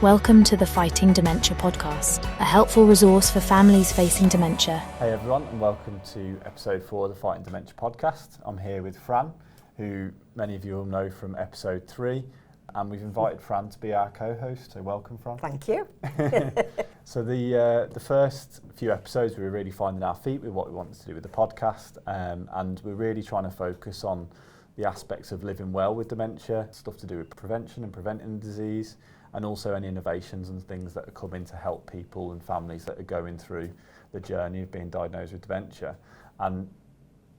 Welcome to the Fighting Dementia Podcast, a helpful resource for families facing dementia. Hey everyone, and welcome to episode 4 of the Fighting Dementia Podcast. I'm here with Fran, who many of you will know from episode 3, and we've invited Fran to be our co-host, so welcome, Fran. Thank you. So the first few episodes we were really finding our feet with what we wanted to do with the podcast, and we're really trying to focus on the aspects of living well with dementia, stuff to do with prevention and preventing disease, and also any innovations and things that are coming to help people and families that are going through the journey of being diagnosed with dementia. And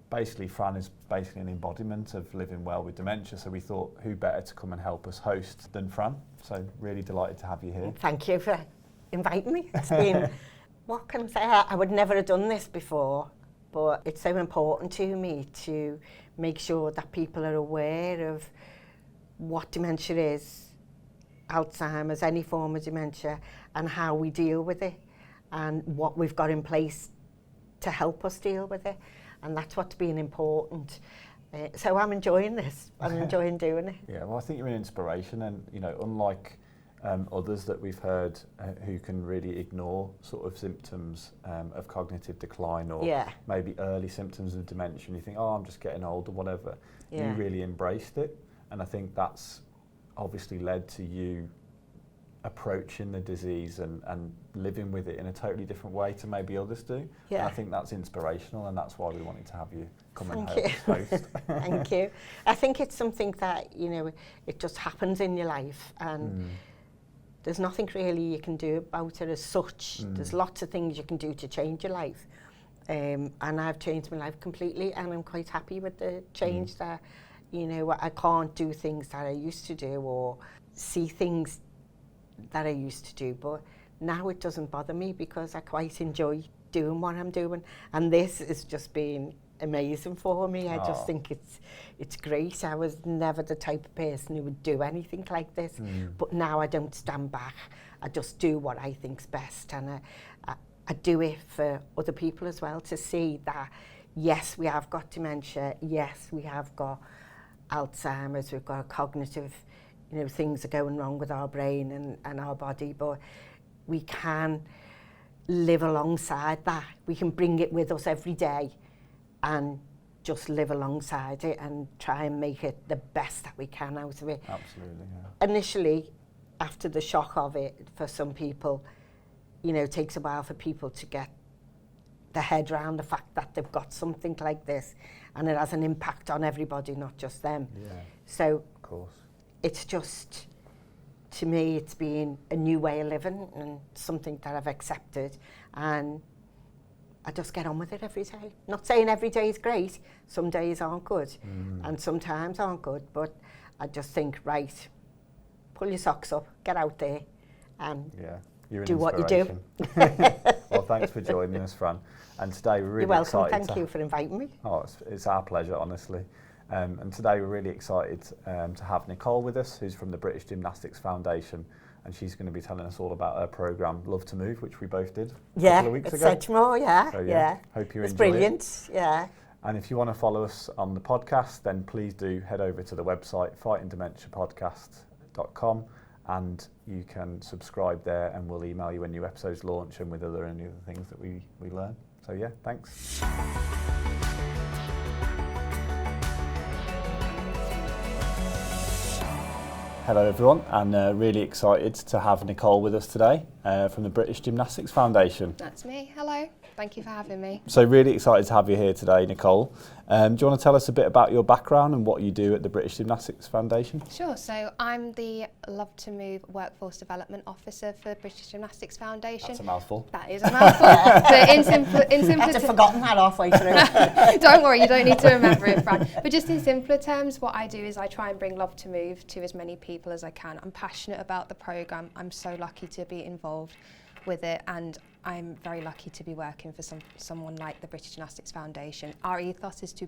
basically Fran is basically an embodiment of living well with dementia, so we thought who better to come and help us host than Fran. So really delighted to have you here. Thank you for inviting me. It's been, what can I say, I would never have done this before, but it's so important to me to make sure that people are aware of what dementia is, Alzheimer's, any form of dementia, and how we deal with it, and what we've got in place to help us deal with it. And that's what's been important. So I'm enjoying this. I'm enjoying doing it. Yeah, well, I think you're an inspiration, and you know, unlike others that we've heard who can really ignore sort of symptoms of cognitive decline or maybe early symptoms of dementia, and you think, oh, I'm just getting old or whatever. You really embraced it, and I think that's obviously led to you approaching the disease and living with it in a totally different way to maybe others do. Yeah. And I think that's inspirational, and that's why we wanted to have you come and host. Thank you. I think it's something that, you know, it just happens in your life, and there's nothing really you can do about it as such. There's lots of things you can do to change your life. And I've changed my life completely, and I'm quite happy with the change that, you know, I can't do things that I used to do or see things that I used to do, but now it doesn't bother me because I quite enjoy doing what I'm doing, and this has just been amazing for me. I just think it's great. I was never the type of person who would do anything like this, but now I don't stand back. I just do what I think's best, and I do it for other people as well, to see that yes, we have got dementia, yes, we have got Alzheimer's, we've got cognitive, you know, things are going wrong with our brain and our body, but we can live alongside that. We can bring it with us every day and just live alongside it and try and make it the best that we can out of it. Absolutely, yeah. Initially, after the shock of it, for some people, you know, it takes a while for people to get their head around the fact that they've got something like this, and it has an impact on everybody, not just them. Yeah. So of course. It's just, to me, it's been a new way of living and something that I've accepted, and I just get on with it every day. Not saying every day is great, some days aren't good, and sometimes aren't good, but I just think, right, pull your socks up, get out there, and do what you do. Well, thanks for joining us, Fran. And today we're really You're welcome. excited. Thank you for inviting me. Oh, it's our pleasure, honestly. And today we're really excited to have Nicole with us, who's from the British Gymnastics Foundation, and she's going to be telling us all about her programme, Love to Move, which we both did a couple of weeks ago. Sedgemoor, So, hope you enjoy it. It's brilliant, And if you want to follow us on the podcast, then please do head over to the website, fightingdementiapodcast.com, and you can subscribe there, and we'll email you when new episodes launch and with any other things that we learn. So yeah, thanks. Hello everyone, and really excited to have Nicole with us today from the British Gymnastics Foundation. That's me, hello. Thank you for having me. So really excited to have you here today, Nicole. Do you want to tell us a bit about your background and what you do at the British Gymnastics Foundation? Sure, so I'm the Love to Move Workforce Development Officer for the British Gymnastics Foundation. That's a mouthful. That is a mouthful. But in simpler I'd have forgotten that halfway through. Don't worry, you don't need to remember it, Fran. But just in simpler terms, what I do is I try and bring Love to Move to as many people as I can. I'm passionate about the programme. I'm so lucky to be involved with it, and I'm very lucky to be working for someone like the British Gymnastics Foundation. Our ethos is to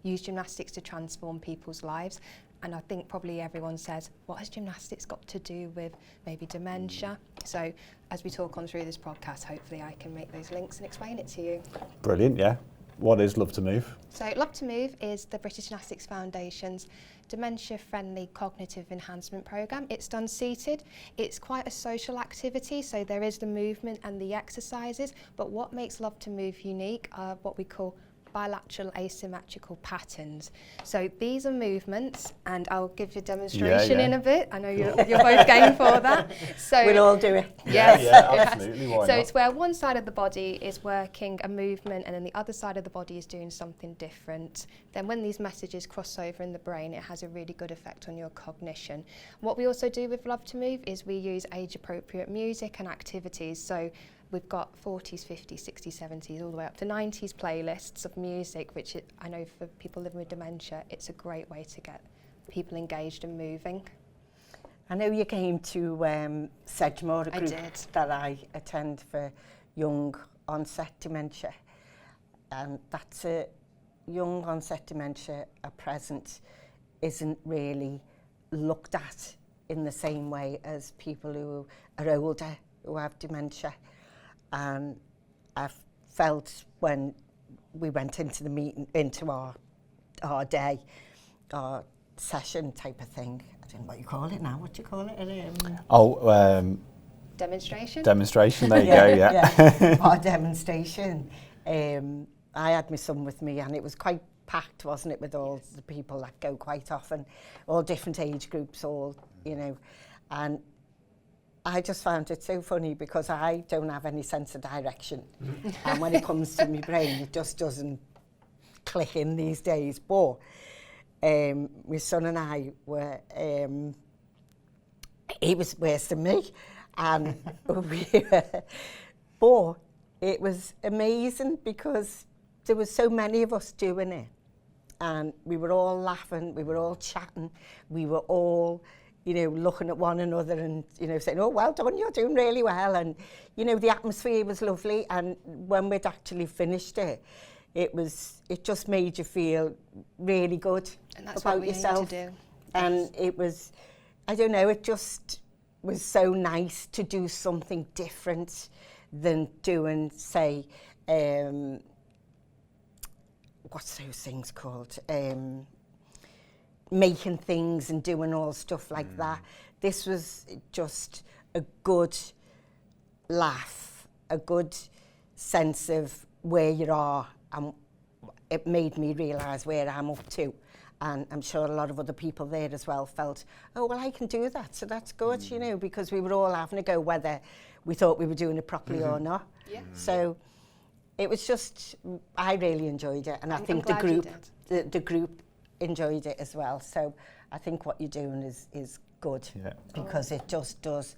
use gymnastics to transform people's lives, and I think probably everyone says, what has gymnastics got to do with maybe dementia? So as we talk on through this podcast, hopefully I can make those links and explain it to you. Brilliant, yeah. What is Love to Move? So Love to Move is the British Gymnastics Foundation's dementia-friendly cognitive enhancement programme. It's done seated. It's quite a social activity, so there is the movement and the exercises, but what makes Love to Move unique are what we call bilateral asymmetrical patterns. So these are movements, and I'll give you a demonstration in a bit. I know you're both game for that. So We'll all do it. Yes. Yeah, absolutely. Why So not? it's where one side of the body is working a movement and then the other side of the body is doing something different. Then when these messages cross over in the brain, it has a really good effect on your cognition. What we also do with Love to Move is we use age-appropriate music and activities. So we've got 40s, 50s, 60s, 70s, all the way up to 90s playlists of music, which I know for people living with dementia, it's a great way to get people engaged and moving. I know you came to Sedgemoor, a I group did. that I attend for young onset dementia. And that's a young onset dementia at present isn't really looked at in the same way as people who are older who have dementia. And I felt when we went into the meeting, into our day, our session type of thing, I don't know what you call it now, what do you call it? Demonstration? Demonstration, there you go, yeah. Our demonstration. I had my son with me and it was quite packed, wasn't it, with all the people that go quite often, all different age groups, all, you know, and I just found it so funny because I don't have any sense of direction. And when it comes to my brain, it just doesn't click in these days. But my son and I were, he was worse than me. And but it was amazing because there was so many of us doing it. And we were all laughing, we were all chatting, we were all, you know, looking at one another and, you know, saying, oh, well done, you're doing really well. And, you know, the atmosphere was lovely. And when we'd actually finished it, it just made you feel really good And that's about what we yourself. aim to do. And it was, I don't know, it just was so nice to do something different than doing, say, what's those things called? Making things and doing all stuff like that. This was just a good laugh, a good sense of where you are, and it made me realise where I'm up to. And I'm sure a lot of other people there as well felt, oh, well, I can do that, so that's good, you know, because we were all having a go whether we thought we were doing it properly or not. Yeah. So it was just, I really enjoyed it, and I think glad you did. the group enjoyed it as well. So I think what you're doing is good, because it just does,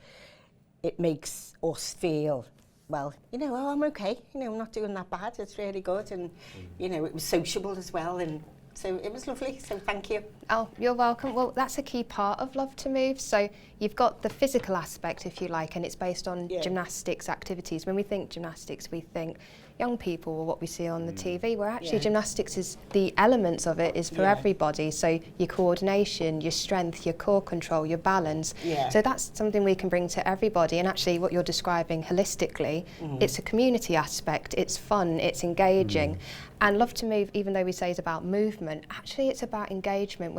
it makes us feel, well, you know, oh, I'm okay, you know, I'm not doing that bad, it's really good. And, you know, it was sociable as well, and so it was lovely, so thank you. Oh, you're welcome. Well, that's a key part of Love to Move. So you've got the physical aspect, if you like, and it's based on gymnastics activities. When we think gymnastics, we think young people or what we see on the TV, where actually gymnastics is, the elements of it is for everybody. So your coordination, your strength, your core control, your balance. So that's something we can bring to everybody. And actually what you're describing holistically, it's a community aspect, it's fun, it's engaging. And Love to Move, even though we say it's about movement, actually it's about engagement.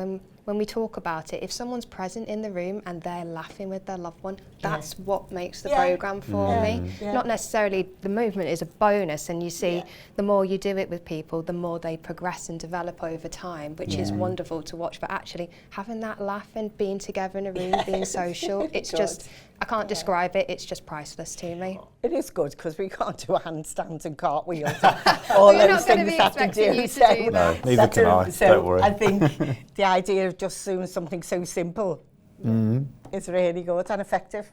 When we talk about it, if someone's present in the room and they're laughing with their loved one, that's what makes the programme for me. Not necessarily the movement is a bonus, and you see the more you do it with people, the more they progress and develop over time, which is wonderful to watch. But actually having that laugh and being together in a room, being social, it's just, I can't describe it, it's just priceless to me. It is good because we can't do handstands and cartwheels and all We're those not gonna things be that to expecting do. you to do No, that. neither can I, don't worry. I think the idea of just doing something so simple is really good and effective.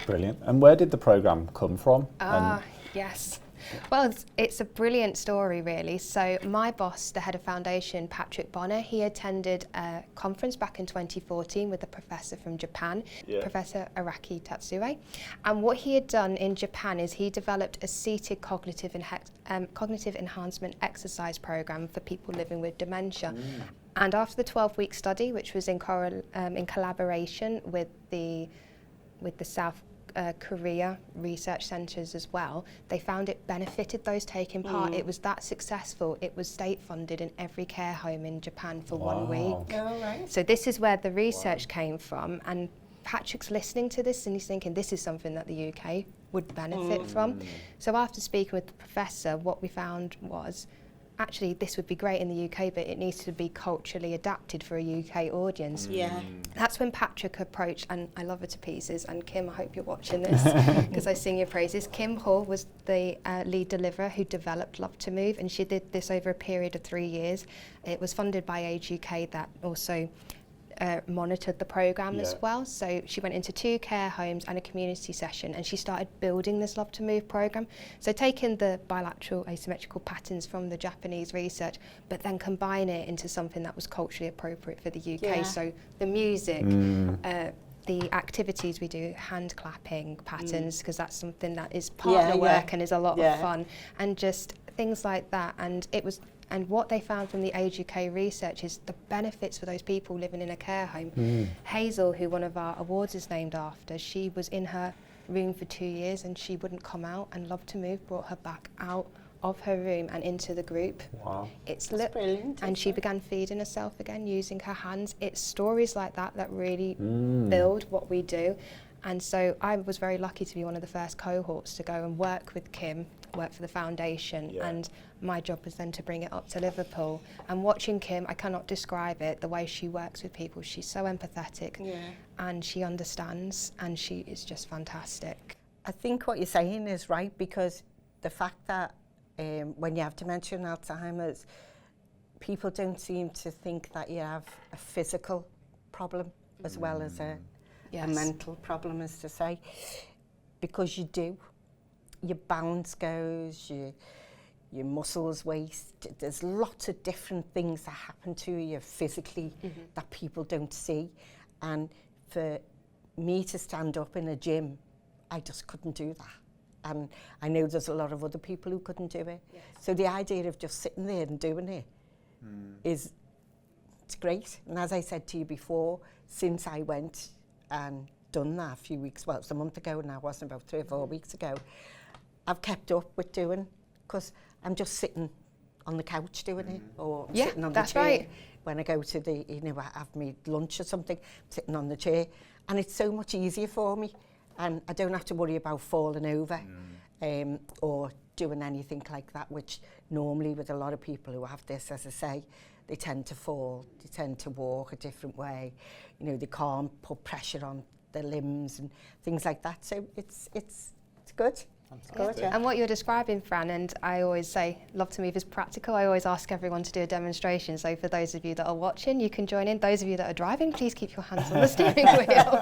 Brilliant. And where did the programme come from? Yes. Well, it's a brilliant story, really. So my boss, the head of foundation, Patrick Bonner, he attended a conference back in 2014 with a professor from Japan, Professor Araki Tatsue. And what he had done in Japan is he developed a seated cognitive enhancement exercise program for people living with dementia. And after the 12-week study, which was in collaboration with the South Korea research centres as well, they found it benefited those taking part. It was that successful. It was state funded in every care home in Japan for 1 week. Oh, right. So this is where the research came from, and Patrick's listening to this and he's thinking this is something that the UK would benefit from. So after speaking with the professor, what we found was actually this would be great in the UK, but it needs to be culturally adapted for a UK audience. Yeah. That's when Patrick approached, and I love her to pieces, and Kim, I hope you're watching this because I sing your praises. Kim Hall was the lead deliverer who developed Love to Move, and she did this over a period of 3 years. It was funded by Age UK that also monitored the programme as well. So she went into 2 care homes and a community session, and she started building this Love to Move programme. So taking the bilateral asymmetrical patterns from the Japanese research, but then combine it into something that was culturally appropriate for the UK. Yeah. So the music, the activities we do, hand clapping patterns, because that's something that is partner work and is a lot of fun, and just things like that. And what they found from the Age UK research is the benefits for those people living in a care home. Hazel, who one of our awards is named after, she was in her room for 2 years and she wouldn't come out, and Love to Move brought her back out of her room and into the group. Wow. It's brilliant. And she began feeding herself again using her hands. It's stories like that that really build what we do. And so I was very lucky to be one of the first cohorts to go and work with Kim, work for the foundation, and my job was then to bring it up to Liverpool. And watching Kim, I cannot describe it, the way she works with people. She's so empathetic and she understands, and she is just fantastic. I think what you're saying is right, because the fact that when you have dementia and Alzheimer's, people don't seem to think that you have a physical problem as well as a mental problem, as to say, because you do. Your bounce goes, your muscles waste. There's lots of different things that happen to you physically that people don't see. And for me to stand up in a gym, I just couldn't do that. And I know there's a lot of other people who couldn't do it. Yes. So the idea of just sitting there and doing it it's great. And as I said to you before, since I went and done that a few weeks, well, it was a month ago now, wasn't it, about 3 or 4 weeks ago, I've kept up with doing, because I'm just sitting on the couch doing it, or sitting on the chair. When I go to the, I have my lunch or something, I'm sitting on the chair, and it's so much easier for me, and I don't have to worry about falling over or doing anything like that, which normally with a lot of people who have this, as I say, they tend to fall, they tend to walk a different way, they can't put pressure on their limbs and things like that. So it's good. Good, And what you're describing, Fran, and I always say Love to Move is practical. I always ask everyone to do a demonstration. So for those of you that are watching, you can join in. Those of you that are driving, please keep your hands on the steering wheel.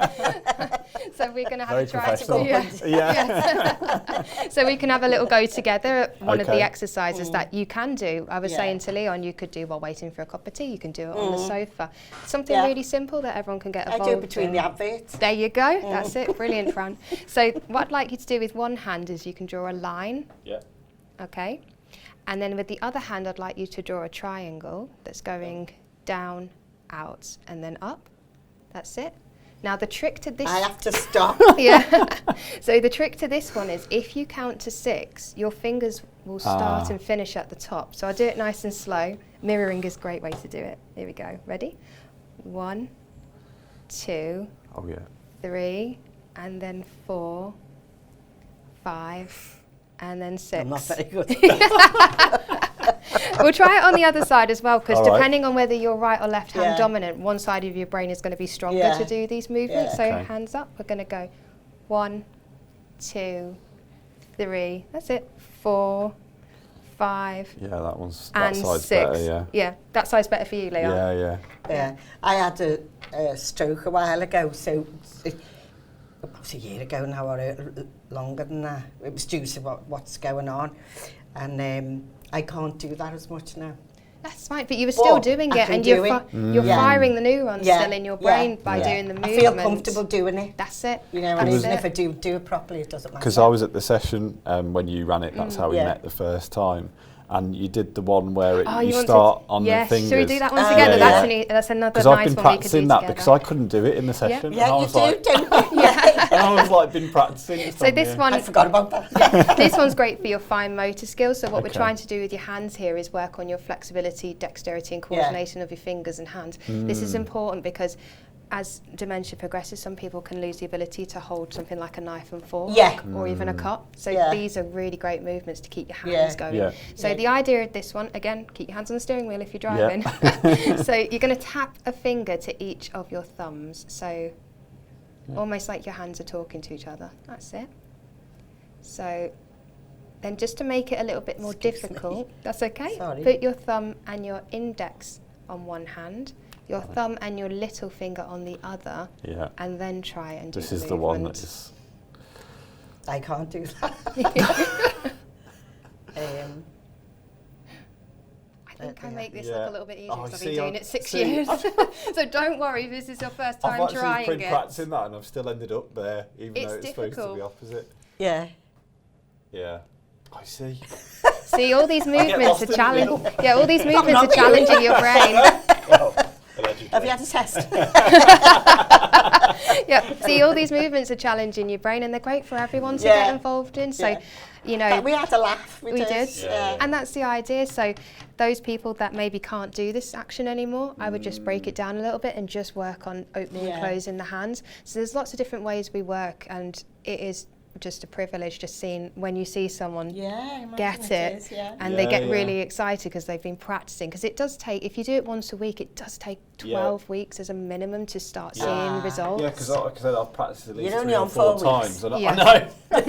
So we're going to have a try to do. So we can have a little go together. One of the exercises that you can do, I was saying to Leon, you could do while waiting for a cup of tea. You can do it on the sofa. Something really simple that everyone can get involved in. I do between the adverts. There you go. That's it. Brilliant, Fran. So what I'd like you to do with one hand is you can draw a line. Okay. And then with the other hand, I'd like you to draw a triangle that's going down, out, and then up. That's it. Now the trick to this... I have to stop. So the trick to this one is if you count to 6, your fingers will start and finish at the top. So I'll do it nice and slow. Mirroring is a great way to do it. Here we go. Ready? 1, 2, 3, and then 4, 5, and then 6. I'm not very good. We'll try it on the other side as well, because depending on whether you're right or left hand dominant, one side of your brain is going to be stronger to do these movements. So hands up, we're going to go 1, 2, 3, that's it, 4, 5, that one's and that side's 6. Better, That side's better for you, Leon. Yeah. I had a stroke a while ago, so about a year ago now, or longer than that. It was due to what's going on, and I can't do that as much now. That's fine, but you were still doing it, and you're firing the neurons still in your brain by doing the movement. I feel comfortable doing it. That's it. And even if I do it properly, it doesn't matter. Because I was at the session when you ran it, that's how we met the first time. and you did the one where you start on the fingers. Should we do that one together? That's another nice one we could do together. Because I've been practicing that because I couldn't do it in the session. Yeah, and I was don't you? Yeah. And I was like, been practicing. So this one, I forgot about that. Yeah, this one's great for your fine motor skills. So what we're trying to do with your hands here is work on your flexibility, dexterity and coordination of your fingers and hands. This is important because as dementia progresses, some people can lose the ability to hold something like a knife and fork or even a cup. So these are really great movements to keep your hands going. Yeah. So the idea of this one, again, keep your hands on the steering wheel if you're driving. So you're going to tap a finger to each of your thumbs. So almost like your hands are talking to each other. That's it. So then just to make it a little bit more difficult, that's okay. Sorry. Put your thumb and your index on one hand, your thumb and your little finger on the other, and then try and do this is the one that is... I can't do that. I think I make this look a little bit easier because I've been doing it 6 years. So don't worry if this is your first time trying it. I've been practicing that and I've still ended up there, even though it's supposed to be opposite. Yeah. Yeah. I see. See, all these movements are challenging. Yeah, all these movements are challenging your brain. Have you had a test? See, all these movements are challenging your brain, and they're great for everyone to get involved in. So, you know, but we had a laugh. We did. And that's the idea. So, those people that maybe can't do this action anymore, I would just break it down a little bit and just work on opening and closing the hands. So, there's lots of different ways we work, and it is just a privilege just seeing when you see someone get it and they get really excited because they've been practicing, because it does take, if you do it once a week, it does take 12 weeks as a minimum to start seeing results. Yeah, because I've practiced at least 3 only or on 4 4 times. And I know. I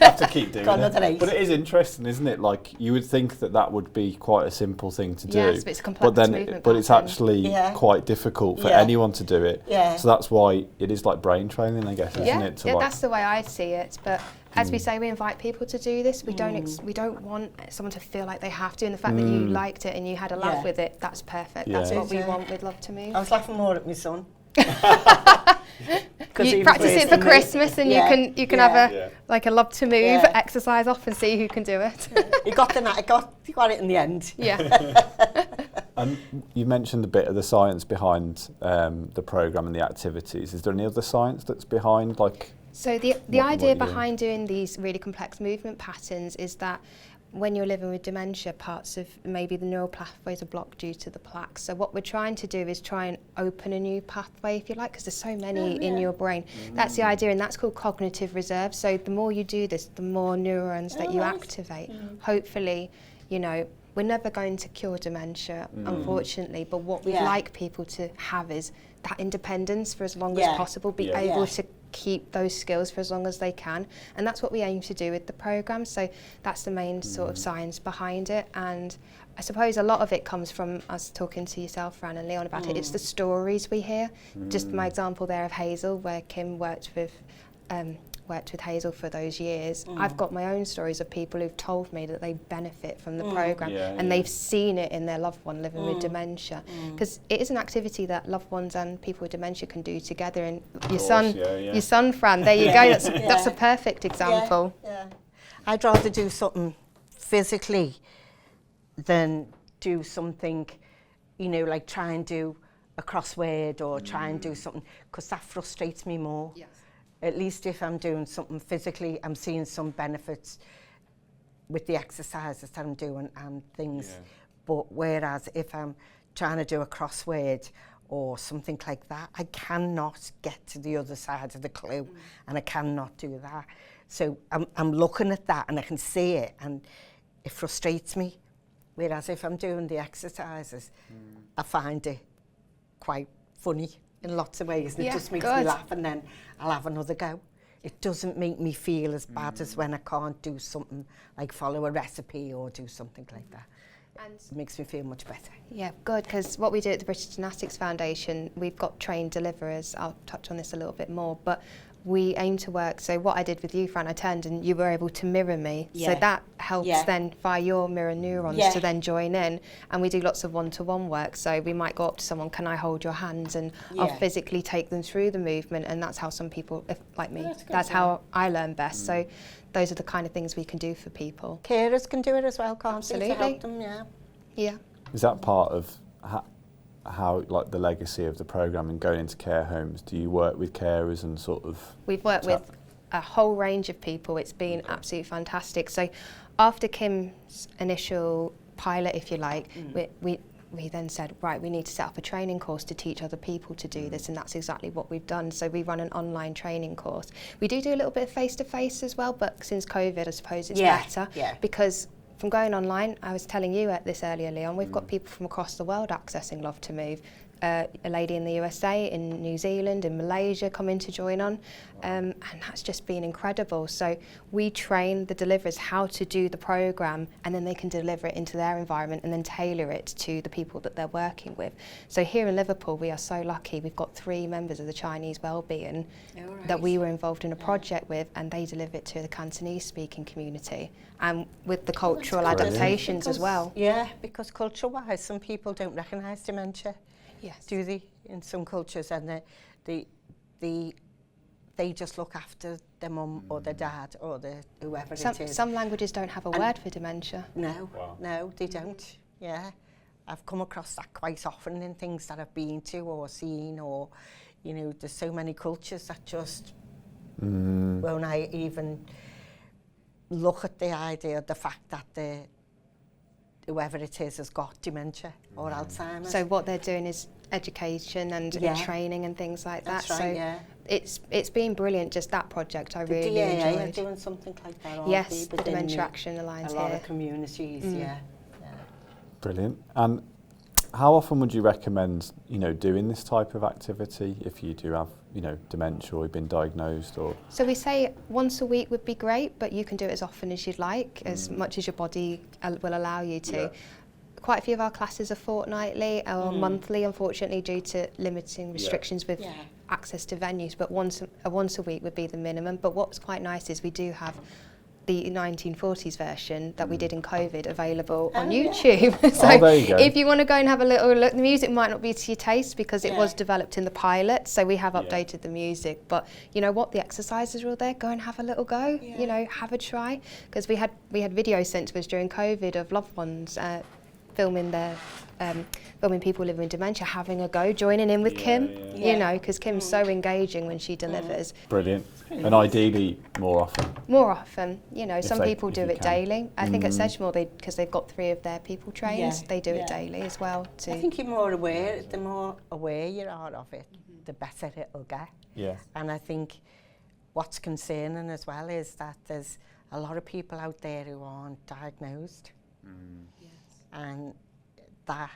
have to keep doing it. But it is interesting, isn't it? Like, you would think that that would be quite a simple thing to do. Yes, but it's a complex movement but it's actually quite difficult for anyone to do it. Yeah. So that's why it is like brain training, I guess, isn't it? Yeah, that's the way I see it. But as we say, we invite people to do this. We don't want someone to feel like they have to. And the fact that you liked it and you had a laugh with it, that's perfect. That's what we want with Love to Move. I was laughing more at my son. You practice it for Christmas, and you can have a like a Love to Move exercise off and see who can do it. He got it in the end. Yeah. And you mentioned a bit of the science behind the programme and the activities. Is there any other science that's behind, like? So the idea behind doing these really complex movement patterns is that when you're living with dementia, parts of maybe the neural pathways are blocked due to the plaques. So what we're trying to do is try and open a new pathway, if you like, because there's so many in your brain. That's the idea, and that's called cognitive reserve. So the more you do this, the more neurons that you activate. Hopefully, you know, we're never going to cure dementia, unfortunately, but what we'd like people to have is that independence for as long as possible, be able to keep those skills for as long as they can, and that's what we aim to do with the programme. So that's the main sort of science behind it, and I suppose a lot of it comes from us talking to yourself, Fran and Leon, about it. It's the stories we hear. Just my example there of Hazel, where Kim worked with Hazel for those years. I've got my own stories of people who've told me that they benefit from the programme, and they've seen it in their loved one living with dementia, because it is an activity that loved ones and people with dementia can do together. And your son Fran, there you go, that's a perfect example. I'd rather do something physically than do something, you know, like try and do a crossword or try and do something, because that frustrates me more. At least if I'm doing something physically, I'm seeing some benefits with the exercises that I'm doing and things. But whereas if I'm trying to do a crossword or something like that, I cannot get to the other side of the clue, and I cannot do that. So I'm looking at that and I can see it, and it frustrates me. Whereas if I'm doing the exercises, I find it quite funny in lots of ways, and it just makes me laugh, and then I'll have another go. It doesn't make me feel as bad as when I can't do something like follow a recipe or do something like that. And it makes me feel much better. Yeah, good, because what we do at the British Gymnastics Foundation, we've got trained deliverers. I'll touch on this a little bit more, but we aim to work. So what I did with you, Fran, I turned and you were able to mirror me. Yeah. So that helps Yeah. then fire your mirror neurons Yeah. to then join in. And we do lots of one-to-one work. So we might go up to someone, can I hold your hands? And I'll Yeah. physically take them through the movement. And that's how some people, like me, That's good, that's yeah. how I learn best. So those are the kind of things we can do for people. Carers can do it as well, can't they? To Absolutely. help them, yeah. Yeah. Is that part of how like the legacy of the programme and going into care homes? Do you work with carers and sort of... We've worked with a whole range of people. It's been absolutely fantastic. So after Kim's initial pilot, if you like, we then said, right, we need to set up a training course to teach other people to do this, and that's exactly what we've done. So we run an online training course. We do a little bit of face-to-face as well, but since COVID, I suppose it's better because from going online, I was telling you this earlier, Leon, we've got people from across the world accessing Love to Move. A lady in the USA, in New Zealand, in Malaysia coming to join on, and that's just been incredible. So we train the deliverers how to do the programme, and then they can deliver it into their environment and then tailor it to the people that they're working with. So here in Liverpool, we are so lucky. We've got 3 members of the Chinese Wellbeing that we were involved in a project with, and they deliver it to the Cantonese-speaking community, and with the cultural adaptations as well. Yeah, because culture-wise, some people don't recognise dementia. Yes. Do they? In some cultures, and they just look after their mum or their dad or whoever it is. Some languages don't have a word for dementia. No, no, they don't. Yeah, I've come across that quite often in things that I've been to or seen, or there's so many cultures that just won't I even look at the idea of the fact that whoever it is has got dementia or Alzheimer's. So what they're doing is education and training and things like that. That's right, so it's been brilliant, just that project. I the really DAA enjoyed. are doing something like that, aren't Yes, they? the Dementia Action Alliance a lot here. of communities, yeah. Brilliant. And how often would you recommend, doing this type of activity if you do have, dementia or you've been diagnosed? Or So we say once a week would be great, but you can do it as often as you'd like, as much as your body will allow you to. Yeah. Quite a few of our classes are fortnightly or monthly, unfortunately, due to limiting restrictions with access to venues, but once a week would be the minimum. But what's quite nice is we do have the 1940s version that we did in COVID available on YouTube. So there you go. if you want to go and have a little look, the music might not be to your taste because it was developed in the pilot, so we have updated the music. But you know what, the exercises are all there. Go and have a little go. Have a try, because we had videos sent to us during COVID of loved ones filming people living with dementia, having a go, joining in with Kim, because Kim's so engaging when she delivers. Brilliant. And ideally more often. More often, some people if do you it can. daily. I think at Sedgemoor, because they've got 3 of their people trained, they do it daily as well. I think you're more aware, the more aware you are of it, the better it'll get. Yeah. And I think what's concerning as well is that there's a lot of people out there who aren't diagnosed. And that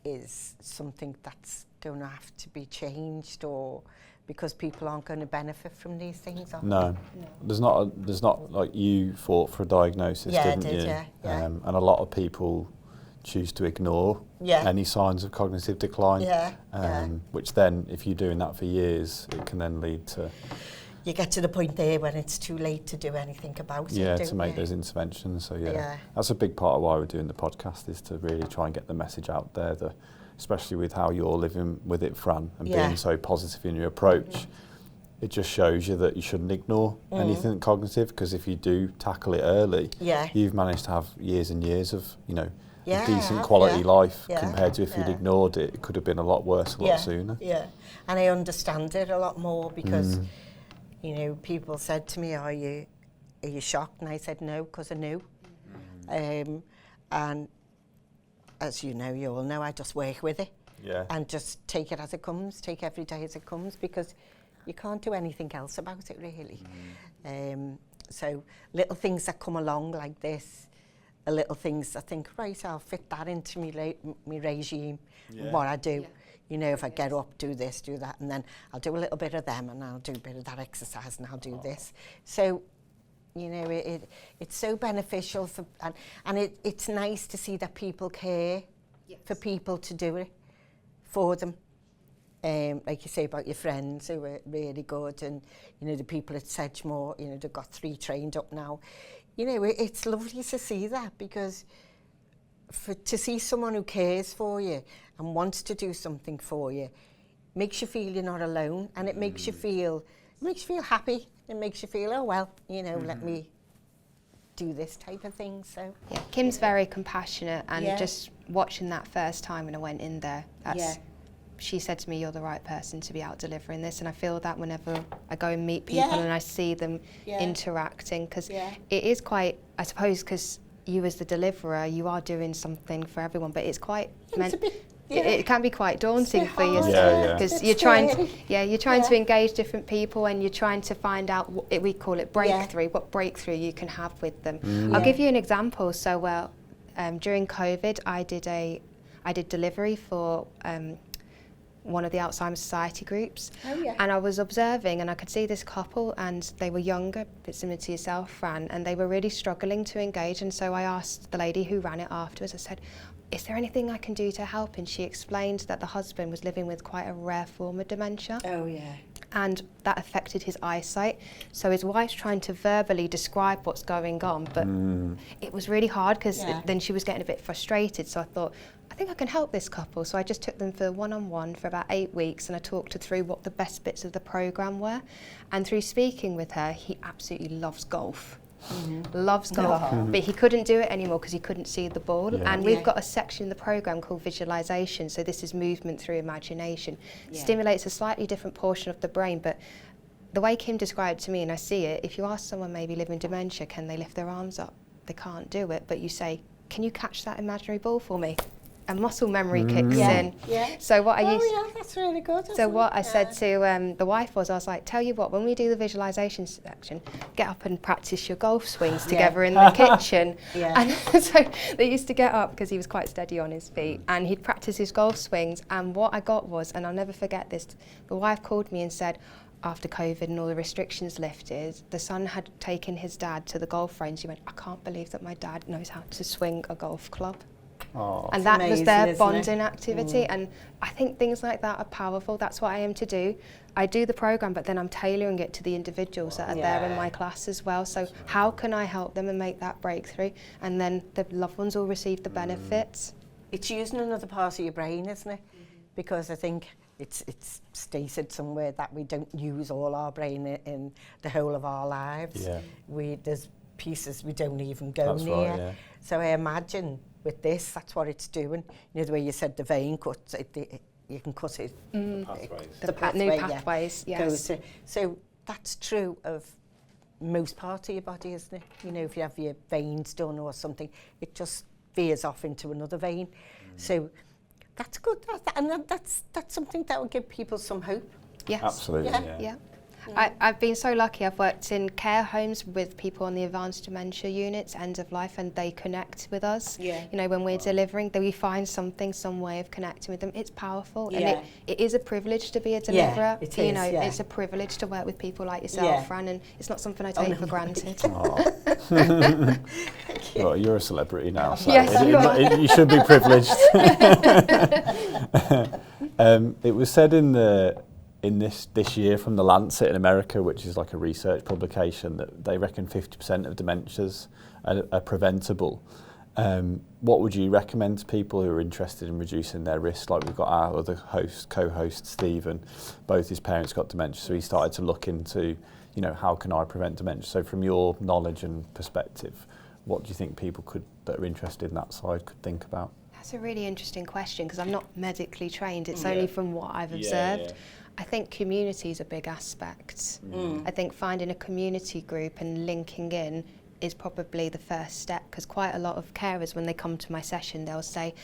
is something that's going to have to be changed, or because people aren't going to benefit from these things. No. There's not like you fought for a diagnosis, didn't you? Yeah. And a lot of people choose to ignore any signs of cognitive decline. Which then, if you're doing that for years, it can then lead to... You get to the point there when it's too late to do anything about it. Yeah, to make those interventions. So that's a big part of why we're doing the podcast, is to really try and get the message out there, especially with how you're living with it, Fran, and being so positive in your approach. It just shows you that you shouldn't ignore anything cognitive, because if you do tackle it early, you've managed to have years and years of, a decent quality life compared to if you'd ignored it. It could have been a lot worse a lot sooner. Yeah, and I understand it a lot more because... people said to me, are you shocked? And I said, no, because I knew. And as you all know, I just work with it. And just take it as it comes, take every day as it comes, because you can't do anything else about it, really. So little things that come along like this are little things I think, right, I'll fit that into my regime, what I do. If I get up, do this, do that, and then I'll do a little bit of them, and I'll do a bit of that exercise, and I'll do this. So, it's so beneficial for, and it's nice to see that people care for people to do it for them. like you say about your friends who were really good, and you know the people at Sedgemoor, you know, they've got 3 trained up now. You know, it's lovely to see that, because to see someone who cares for you and wants to do something for you makes you feel you're not alone, and it makes you feel happy. It makes you feel, oh well, you know, let me do this type of thing. So yeah, Kim's very compassionate, and just watching that first time when I went in there, she said to me, you're the right person to be out delivering this, and I feel that whenever I go and meet people and I see them interacting, because it is quite, I suppose, because you as the deliverer, you are doing something for everyone, but it's quite it can be quite daunting for yourself, because you're trying to engage different people, and you're trying to find out we call it breakthrough, what breakthrough you can have with them. I'll give you an example. So during COVID, I did delivery for one of the Alzheimer's Society groups, and I was observing, and I could see this couple, and they were younger, a bit similar to yourself, Fran, and they were really struggling to engage. And so I asked the lady who ran it afterwards, I said, is there anything I can do to help? And she explained that the husband was living with quite a rare form of dementia. And that affected his eyesight. So his wife's trying to verbally describe what's going on, but it was really hard, because then she was getting a bit frustrated. So I thought, I think I can help this couple. So I just took them for one-on-one for about 8 weeks, and I talked her through what the best bits of the programme were. And through speaking with her, he absolutely loves golf. Loves golf, but he couldn't do it anymore because he couldn't see the ball. And we've got a section in the programme called visualisation, so this is movement through imagination. Stimulates a slightly different portion of the brain, but the way Kim described it to me, and I see it, if you ask someone maybe living dementia, can they lift their arms up? They can't do it, but you say, can you catch that imaginary ball for me? And muscle memory kicks in. So what that's really good. So what I said to the wife was, I was like, tell you what, when we do the visualisation section, get up and practice your golf swings together in the kitchen. And so they used to get up, because he was quite steady on his feet, and he'd practice his golf swings. And what I got was, and I'll never forget this, the wife called me and said, after COVID and all the restrictions lifted, the son had taken his dad to the golf range. He went, I can't believe that my dad knows how to swing a golf club. And that was their bonding activity. And I think things like that are powerful. That's what I aim to do. I do the programme, but then I'm tailoring it to the individuals that are there in my class as well. So how can I help them and make that breakthrough? And then the loved ones will receive the benefits. It's using another part of your brain, isn't it? Because I think it's stated somewhere that we don't use all our brain in the whole of our lives. There's pieces we don't even go near. So I imagine with this, that's what it's doing. You know, the way you said the vein cuts, you can cut it. The new pathways, yes. So that's true of most parts of your body, isn't it? You know, if you have your veins done or something, it just veers off into another vein. So that's good, and that's something that will give people some hope. Yes. Absolutely, yeah. I've been so lucky. I've worked in care homes with people on the advanced dementia units, end of life, and they connect with us. You know, when we're delivering, we find some way of connecting with them. It's powerful, and it is a privilege to be a deliverer. It you is, know, it's a privilege to work with people like yourself, Fran, and it's not something I take for granted. Well, you're a celebrity now, so yes, you should be privileged. It was said in this year from the Lancet in America, which is like a research publication, that they reckon 50% of dementias are preventable. What would you recommend to people who are interested in reducing their risk? Like we've got our other co-host Stephen, both his parents got dementia, so he started to look into, you know, how can I prevent dementia? So from your knowledge and perspective, what do you think people that are interested in that side could think about? That's a really interesting question, because I'm not medically trained. It's only from what I've observed. I think community is a big aspect. I think finding a community group and linking in is probably the first step, because quite a lot of carers, when they come to my session, they'll say,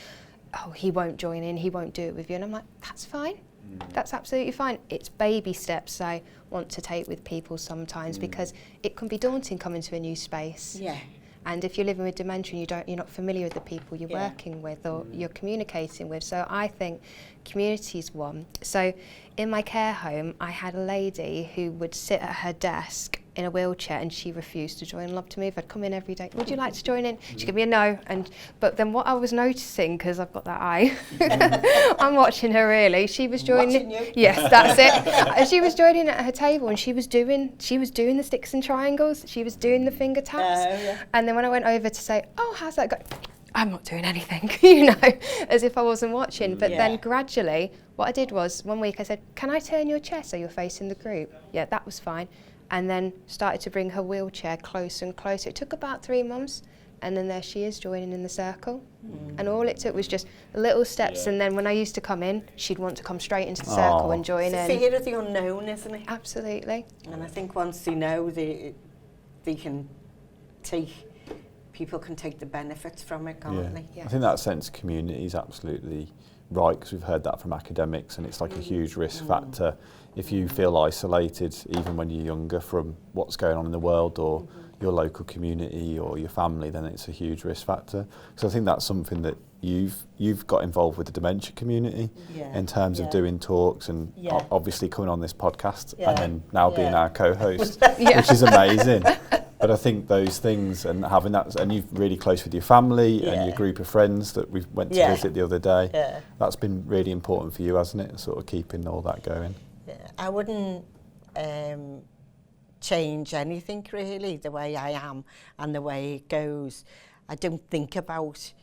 oh, he won't join in, he won't do it with you. And I'm like, that's fine. That's absolutely fine. It's baby steps I want to take with people sometimes, because it can be daunting coming to a new space. And if you're living with dementia and you're not familiar with the people you're working with or you're communicating with. So I think community is one. So in my care home, I had a lady who would sit at her desk in a wheelchair, and she refused to join Love to Move. I'd come in every day, would you like to join in? She'd give me a no. But then what I was noticing, because I've got that eye, I'm watching her really, she was joining. Yes, that's it. She was joining at her table, and she was doing the sticks and triangles, she was doing the finger taps. And then when I went over to say, oh, how's that going? I'm not doing anything, you know, as if I wasn't watching. But then gradually, what I did was, one week I said, can I turn your chair so you're facing the group? Yeah, that was fine. And then started to bring her wheelchair closer and closer. It took about 3 months, and then there she is joining in the circle. And all it took was just little steps, and then when I used to come in, she'd want to come straight into the circle and join in. Fear of the unknown, isn't it? Absolutely. And I think once they know, they can people can take the benefits from it, can't they? I think that sense of community is absolutely right, because we've heard that from academics, and it's like a huge risk factor if you feel isolated, even when you're younger, from what's going on in the world or your local community or your family, then it's a huge risk factor. So I think that's something that you've got involved with the dementia community in terms of doing talks and obviously coming on this podcast and then now being our co-host, which is amazing. But I think those things and having that, and you're really close with your family and your group of friends that we went to visit the other day, that's been really important for you, hasn't it? Sort of keeping all that going. I wouldn't change anything really, the way I am and the way it goes. I don't think about,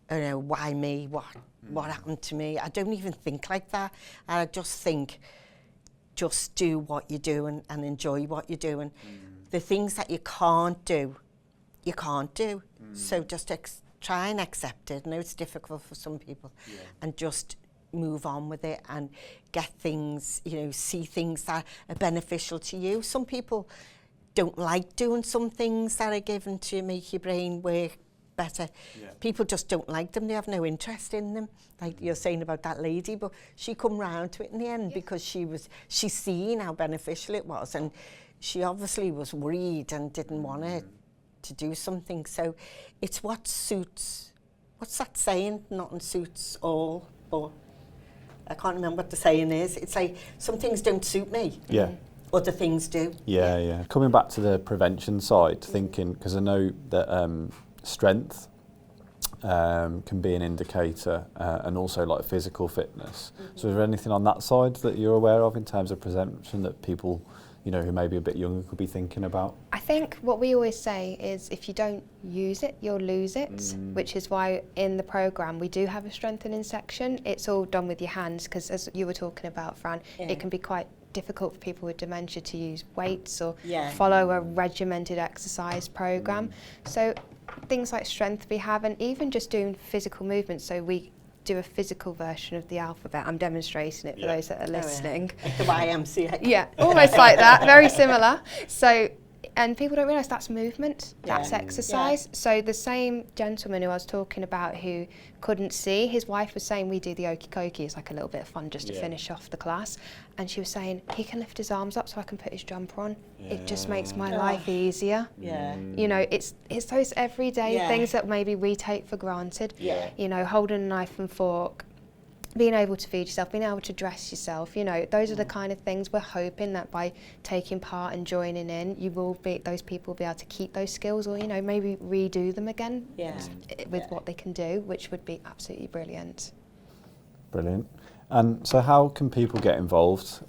why me, what happened to me. I don't even think like that. I just think, just do what you're doing and enjoy what you're doing. The things that you can't do, you can't do. So just try and accept it. I know it's difficult for some people, and just move on with it and get things, see things that are beneficial to you. Some people don't like doing some things that are given to make your brain work better. People just don't like them. They have no interest in them. Like you're saying about that lady, but she come round to it in the end because she's seen how beneficial it was, and she obviously was worried and didn't want to do something. So it's what suits. What's that saying? Nothing suits all, but I can't remember what the saying is. It's like, some things don't suit me. Other things do. Coming back to the prevention side, thinking, because I know that strength can be an indicator and also like physical fitness. So is there anything on that side that you're aware of in terms of prevention that people, who may be a bit younger could be thinking about? I think what we always say is if you don't use it, you'll lose it, which is why in the programme we do have a strengthening section. It's all done with your hands, because as you were talking about, Fran, it can be quite difficult for people with dementia to use weights or follow a regimented exercise programme. So things like strength we have, and even just doing physical movements. So we do a physical version of the alphabet. I'm demonstrating it for those that are listening. Like the YMCA. Yeah, almost like that, very similar. So, and people don't realise that's movement, that's exercise. So the same gentleman who I was talking about who couldn't see, his wife was saying we do the okey cokey, it's like a little bit of fun just to finish off the class. And she was saying he can lift his arms up so I can put his jumper on. It just makes my life easier. It's those everyday things that maybe we take for granted. Holding a knife and fork, being able to feed yourself, being able to dress yourself, those are the kind of things we're hoping that by taking part and joining in, those people will be able to keep those skills, or maybe redo them again with what they can do, which would be absolutely brilliant. Brilliant. And so how can people get involved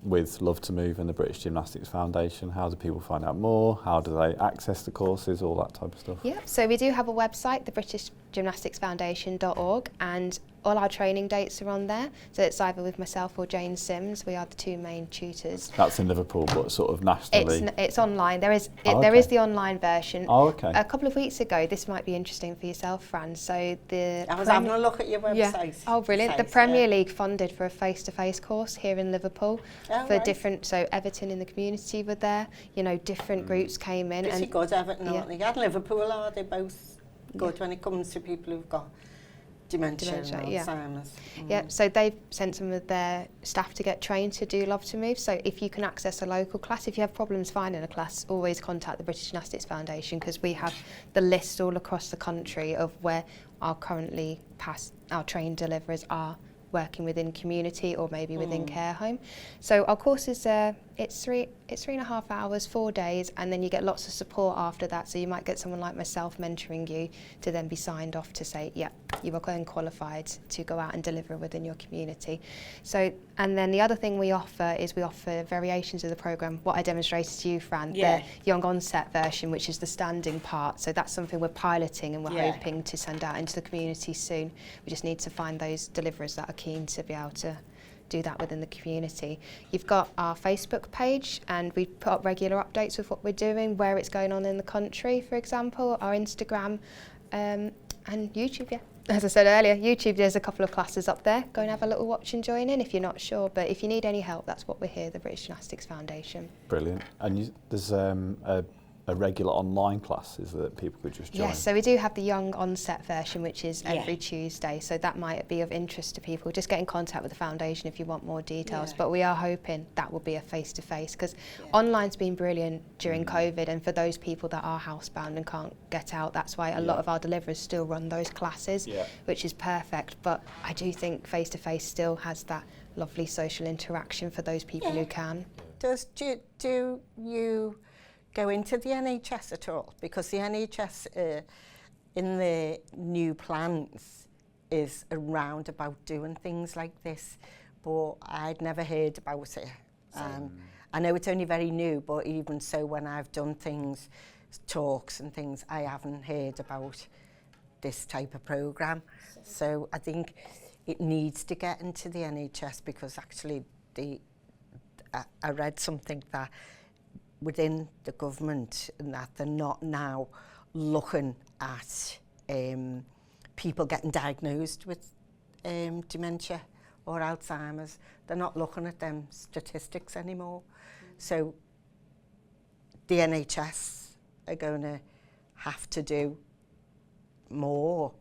with Love to Move and the British Gymnastics Foundation? How do people find out more? How do they access the courses, all that type of stuff? So we do have a website, thebritishgymnasticsfoundation.org, and all our training dates are on there. So it's either with myself or Jane Sims. We are the two main tutors. That's in Liverpool, but sort of nationally? It's online. There is the online version. Oh, okay. A couple of weeks ago, this might be interesting for yourself, Fran. So I was having a look at your website. Oh, brilliant. The Premier League funded for a face-to-face course here in Liverpool different, so Everton in the community were there. Different groups came in. Pretty good, Everton, aren't they? And Liverpool, are they both good when it comes to people who've got dementia and Alzheimer's? So they've sent some of their staff to get trained to do Love to Move. So if you can access a local class, if you have problems finding a class, always contact the British Gymnastics Foundation, because we have the list all across the country of where our trained deliverers are working within community or maybe within care home. So our course is it's 3.5 hours, 4 days, and then you get lots of support after that. So you might get someone like myself mentoring you to then be signed off to say, yeah, you are then qualified to go out and deliver within your community. So, and then the other thing we offer is we offer variations of the programme. What I demonstrated to you, Fran, the young onset version, which is the standing part. So that's something we're piloting and we're hoping to send out into the community soon. We just need to find those deliverers that are keen to be able to do that within the community. You've got our Facebook page, and we put up regular updates with what we're doing, where it's going on in the country, for example, our Instagram and YouTube, As I said earlier, YouTube, there's a couple of classes up there. Go and have a little watch and join in if you're not sure. But if you need any help, that's what we're here, the British Gymnastics Foundation. Brilliant. And there's a regular online classes that people could just join? Yes, so we do have the young onset version, which is every Tuesday, so that might be of interest to people. Just get in contact with the foundation if you want more details, but we are hoping that will be a face-to-face, because online's been brilliant during COVID, and for those people that are housebound and can't get out, that's why a lot of our deliverers still run those classes, which is perfect. But I do think face-to-face still has that lovely social interaction for those people who can. Do you go into the NHS at all? Because the NHS in the new plans is around about doing things like this, but I'd never heard about it. I know it's only very new, but even so, when I've done things, talks and things, I haven't heard about this type of programme. So I think it needs to get into the NHS, because actually I read something that within the government, and that they're not now looking at people getting diagnosed with dementia or Alzheimer's. They're not looking at them statistics anymore. So the NHS are going to have to do more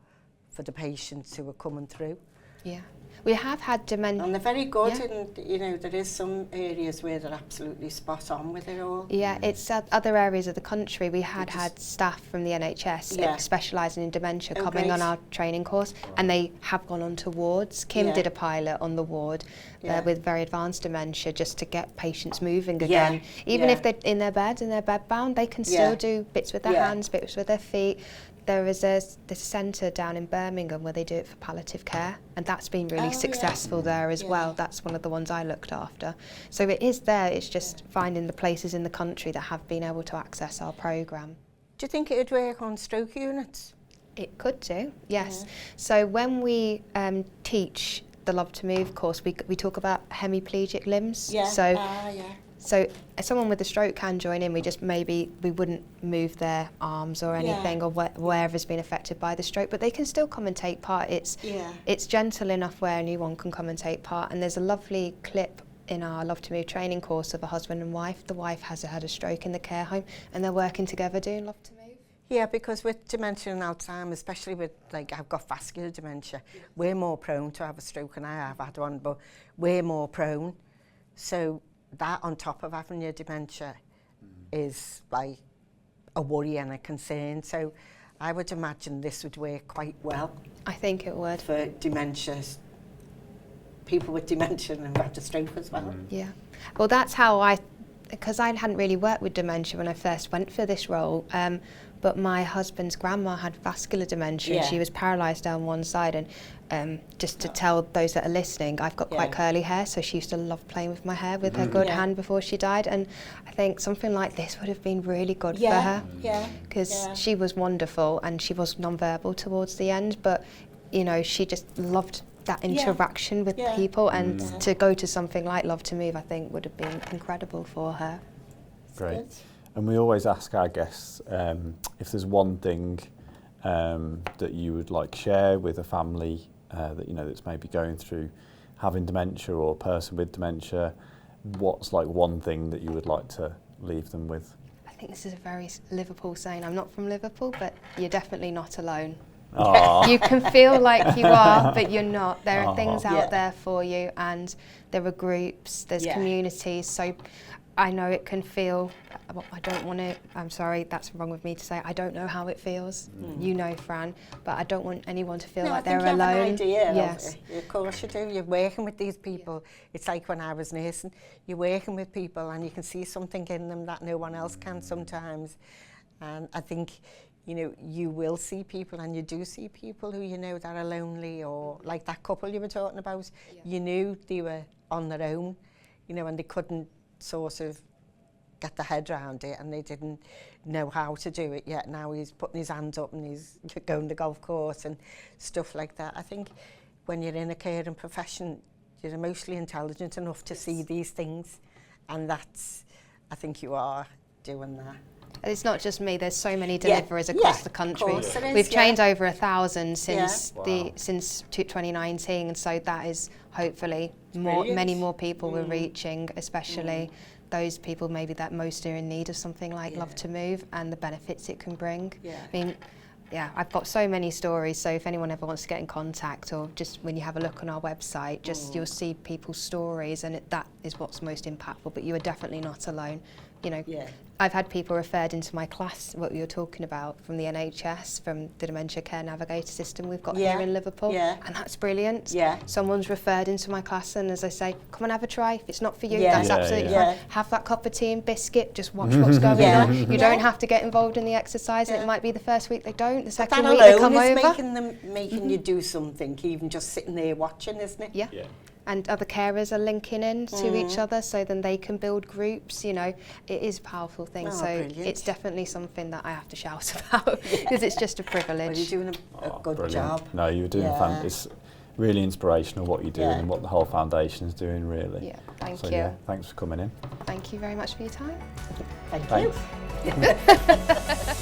for the patients who are coming through. Yeah. We have had dementia. And they're very good, and you know, there is some areas where they're absolutely spot on with it all. Yeah, it's other areas of the country. We had staff from the NHS specialising in dementia coming on our training course, and they have gone on to wards. Kim did a pilot on the ward with very advanced dementia, just to get patients moving again. Even if they're in their bed and they're bed bound, they can still do bits with their hands, bits with their feet. There is this centre down in Birmingham where they do it for palliative care, and that's been really successful there as well. That's one of the ones I looked after. So it is there, it's just finding the places in the country that have been able to access our programme. Do you think it would work on stroke units? It could do, yes. So when we teach the Love to Move course, we talk about hemiplegic limbs. So someone with a stroke can join in. We wouldn't move their arms or anything, or wherever's been affected by the stroke, but they can still come and take part. It's gentle enough where anyone can come and take part. And there's a lovely clip in our Love to Move training course of a husband and wife. The wife has had a stroke in the care home, and they're working together doing Love to Move. Yeah, because with dementia and Alzheimer's, especially with, like, I've got vascular dementia, we're more prone to have a stroke, and I have had one, but we're more prone. So that on top of having your dementia is like a worry and a concern. So I would imagine this would work quite well. I think it would. For dementia, people with dementia and had a stroke as well. Yeah. Well, that's how because I hadn't really worked with dementia when I first went for this role, but my husband's grandma had vascular dementia. And she was paralysed down one side, and just to tell those that are listening, I've got quite curly hair, so she used to love playing with my hair with her good hand before she died, and I think something like this would have been really good for her, because she was wonderful, and she was non-verbal towards the end, but you know, she just loved that interaction with people, and to go to something like Love to Move, I think would have been incredible for her. Great. And we always ask our guests if there's one thing that you would like share with a family that you know that's maybe going through having dementia, or a person with dementia. What's like one thing that you would like to leave them with? I think this is a very Liverpool saying. I'm not from Liverpool, but you're definitely not alone. You can feel like you are, but you're not. There are things out there for you, and there are groups, there's communities. So I know it can feel, I'm sorry, that's wrong with me to say, I don't know how it feels. You know, Fran, but I don't want anyone to feel like they're alone. I think you have an idea. Yes. Of course you do. You're working with these people. It's like when I was nursing, you're working with people and you can see something in them that no one else can sometimes. And I think, you know, you will see people, and you do see people who you know that are lonely, or like that couple you were talking about. You knew they were on their own, you know, and they couldn't sort of get their head around it, and they didn't know how to do it yet. Now he's putting his hands up and he's going to the golf course and stuff like that. I think when you're in a caring profession, you're emotionally intelligent enough to see these things, and that's, I think you are doing that. It's not just me, there's so many deliverers across the country. We've is, trained over 1,000 since Wow. since 2019, so that is hopefully many more people we're reaching, especially those people maybe that most are in need of something like Love to Move and the benefits it can bring. I mean, I've got so many stories, so if anyone ever wants to get in contact, or just when you have a look on our website, just you'll see people's stories, and that is what's most impactful. But you are definitely not alone. You know, I've had people referred into my class, what you're talking about, from the NHS, from the Dementia Care Navigator system we've got here in Liverpool, and that's brilliant. Someone's referred into my class, and as I say, come and have a try. If it's not for you, that's absolutely fine. Have that cup of tea and biscuit, just watch what's going on. You don't have to get involved in the exercise. It might be the first week they don't, the second week they come over. Making you do something, even just sitting there watching, isn't it? Yeah. And other carers are linking in to each other, so then they can build groups. You know, it is a powerful thing. Brilliant. It's definitely something that I have to shout about, because it's just a privilege. Well, you're doing a good job. No, you're doing it's really inspirational what you're doing and what the whole foundation is doing, really. Yeah, thank you. Yeah, thanks for coming in. Thank you very much for your time. Thank you.